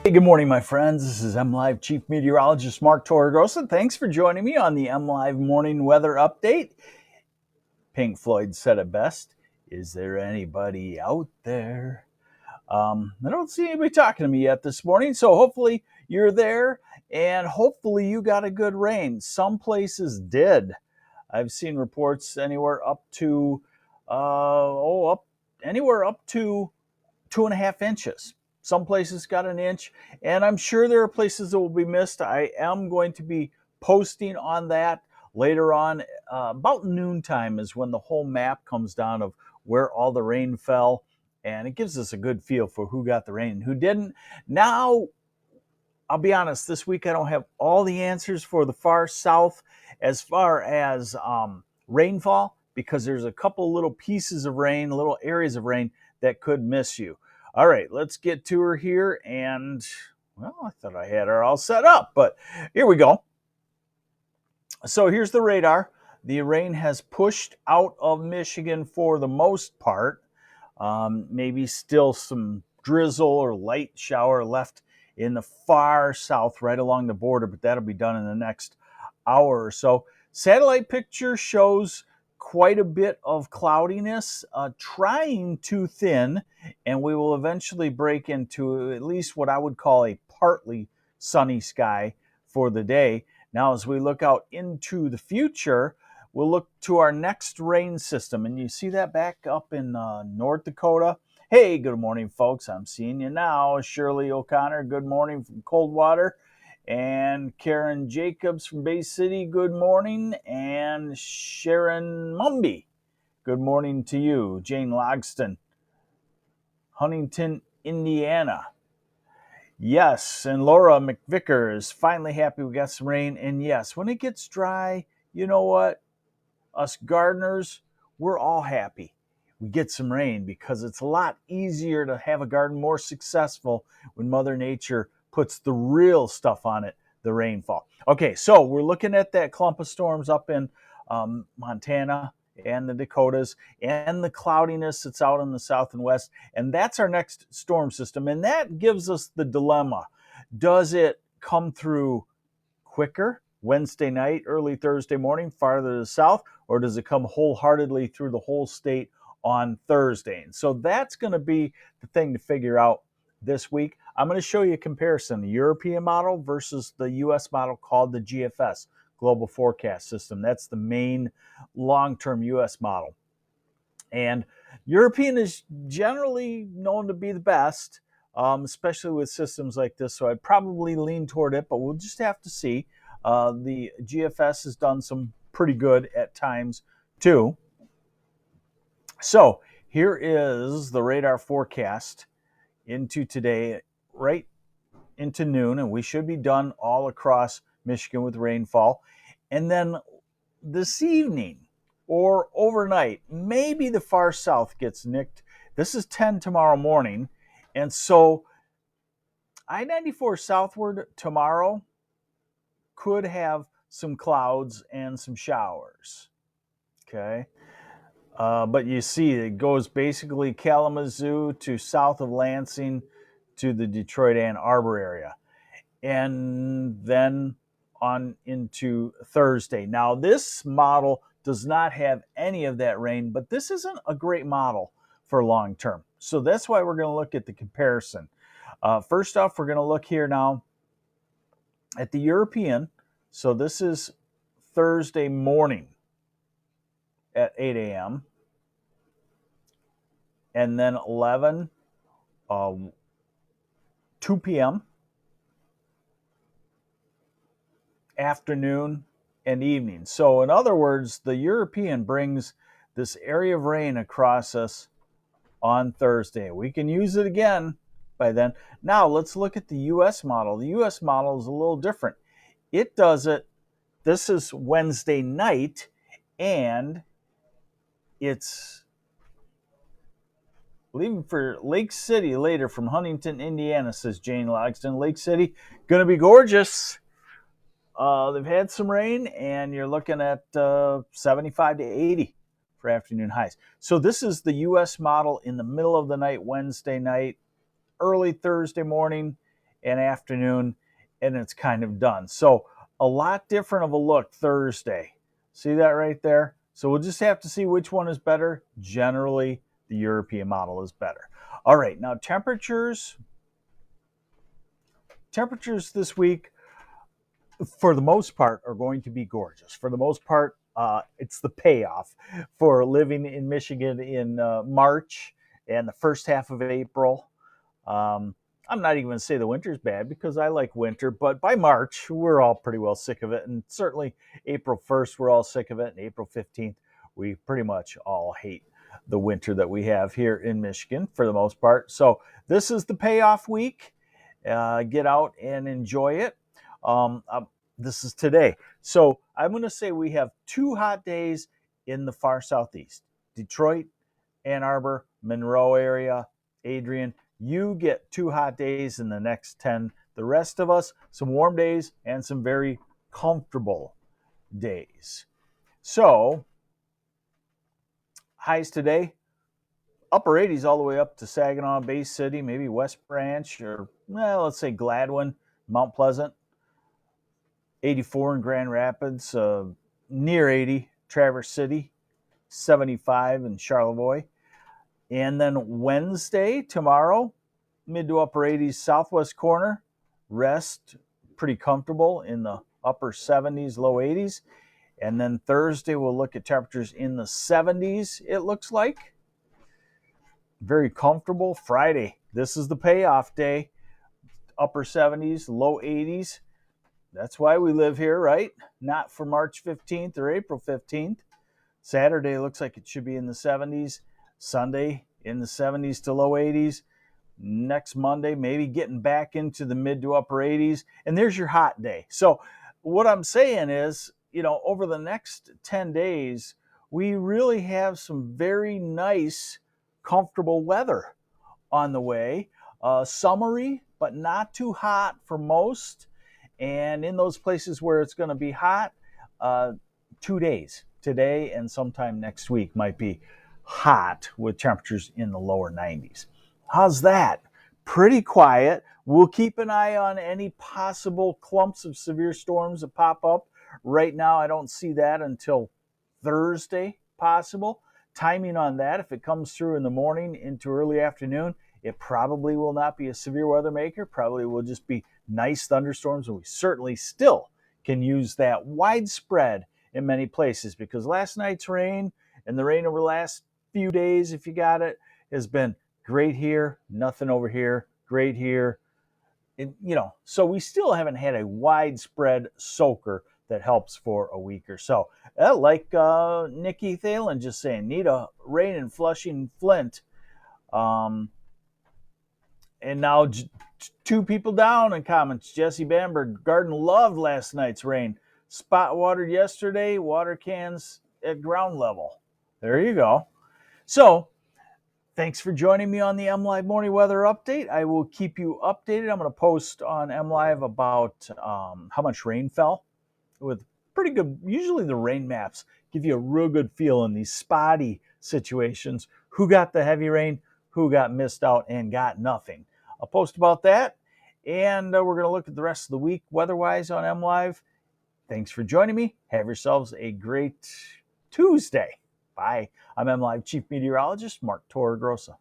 Hey, good morning, my friends. This is MLive Chief Meteorologist Mark Torregrossa. Thanks for joining me on the MLive Morning Weather Update. Pink Floyd said it best. Is there anybody out there? I don't see anybody talking to me yet this morning, so hopefully you're there and hopefully you got a good rain. Some places did. I've seen reports anywhere up to, anywhere up to 2.5 inches. Some places got an inch, and I'm sure there are places that will be missed. I am going to be posting on that later on. About noontime is when the whole map comes down of where all the rain fell, and it gives us a good feel for who got the rain and who didn't. Now, I'll be honest, this week I don't have all the answers for the far south as far as rainfall, because there's a couple little pieces of rain, little areas of rain that could miss you. All right, let's get to her here. And, well, I thought I had her all set up, but here we go. So here's the radar. The rain has pushed out of Michigan for the most part. Maybe still some drizzle or light shower left in the far south, right along the border, but that'll be done in the next hour or so. Satellite picture shows quite a bit of cloudiness, trying to thin, and we will eventually break into at least what I would call a partly sunny sky for the day. Now, as we look out into the future, we'll look to our next rain system, and you see that back up in North Dakota. Hey, good morning, folks. I'm seeing you now. Shirley O'Connor, good morning from Coldwater. And Karen Jacobs from Bay City, good morning. And Sharon Mumby, good morning to you. Jane Logston, Huntington, Indiana. Yes, and Laura McVicker is finally happy we got some rain. And yes, when it gets dry, you know what? Us gardeners, we're all happy we get some rain, because it's a lot easier to have a garden more successful when Mother Nature puts the real stuff on it, the rainfall. Okay, so we're looking at that clump of storms up in Montana and the Dakotas, and the cloudiness that's out in the south and west. And that's our next storm system. And that gives us the dilemma. Does it come through quicker Wednesday night, early Thursday morning, farther to the south, or does it come wholeheartedly through the whole state on Thursday? And so that's going to be the thing to figure out this week. I'm going to show you a comparison, the European model versus the US model called the GFS, Global Forecast System. That's the main long-term US model. And European is generally known to be the best, especially with systems like this. So I'd probably lean toward it, but we'll just have to see. The GFS has done some pretty good at times too. So here is the radar forecast into today, right into noon, and we should be done all across Michigan with rainfall. And then this evening or overnight, maybe the far south gets nicked. This is 10 tomorrow morning. And so I-94 southward tomorrow could have some clouds and some showers. Okay. But you see, it goes basically Kalamazoo to south of Lansing to the Detroit Ann Arbor area. And then on into Thursday. Now, this model does not have any of that rain, but this isn't a great model for long term. So that's why we're going to look at the comparison. First off, we're going to look here now at the European. So this is Thursday morning at 8 a.m. and then 11, 2 p.m., afternoon, and evening. So in other words, the European brings this area of rain across us on Thursday. We can use it again by then. Now let's look at the US model. The US model is a little different. It does it, this is Wednesday night, and it's leaving for Lake City later from Huntington, Indiana, says Jane Logston. Lake City, going to be gorgeous. They've had some rain, and you're looking at 75 to 80 for afternoon highs. So this is the U.S. model in the middle of the night, Wednesday night, early Thursday morning, and afternoon, and it's kind of done. So a lot different of a look Thursday. See that right there? So we'll just have to see which one is better. Generally, the European model is better. All right, now temperatures this week, for the most part, are going to be gorgeous. For the most part, it's the payoff for living in Michigan in March and the first half of April. I'm not even going to say the winter's bad because I like winter, but by March, we're all pretty well sick of it. And certainly April 1st, we're all sick of it. And April 15th, we pretty much all hate the winter that we have here in Michigan for the most part. So this is the payoff week. Get out and enjoy it. This is today. So I'm going to say we have 2 hot days in the far southeast: Detroit, Ann Arbor, Monroe area, Adrian. You get 2 hot days in the next 10. The rest of us, some warm days and some very comfortable days. So highs today, upper 80s all the way up to Saginaw, Bay City, maybe West Branch, or let's say Gladwin, Mount Pleasant. 84 in Grand Rapids, near 80, Traverse City, 75 in Charlevoix. And then Wednesday, tomorrow, mid to upper 80s, southwest corner, rest pretty comfortable in the upper 70s, low 80s. And then Thursday, we'll look at temperatures in the 70s, it looks like. Very comfortable. Friday, this is the payoff day, upper 70s, low 80s. That's why we live here, right? Not for March 15th or April 15th. Saturday looks like it should be in the 70s. Sunday in the 70s to low 80s. Next Monday, maybe getting back into the mid to upper 80s. And there's your hot day. So what I'm saying is, over the next 10 days, we really have some very nice, comfortable weather on the way. Summery, but not too hot for most. And in those places where it's going to be hot, 2 days, today and sometime next week, might be hot with temperatures in the lower 90s. How's that? Pretty quiet. We'll keep an eye on any possible clumps of severe storms that pop up. Right now, I don't see that until Thursday possible. Timing on that, if it comes through in the morning into early afternoon, it probably will not be a severe weather maker. Probably will just be nice thunderstorms, and we certainly still can use that widespread in many places, because last night's rain and the rain over the last few days, if you got it, has been great here, nothing over here, great here. And, so we still haven't had a widespread soaker that helps for a week or so. Like Nikki Thalen just saying, need a rain in Flushing, Flint. And now 2 people down in comments. Jesse Bamberg, Garden loved last night's rain. Spot watered yesterday, water cans at ground level. There you go. So thanks for joining me on the MLive Morning Weather Update. I will keep you updated. I'm going to post on MLive about how much rain fell, with pretty good, usually the rain maps give you a real good feel in these spotty situations. Who got the heavy rain, who got missed out and got nothing. I'll post about that, and we're going to look at the rest of the week weather-wise on MLive. Thanks for joining me. Have yourselves a great Tuesday. Bye. I'm MLive Chief Meteorologist Mark Torregrossa.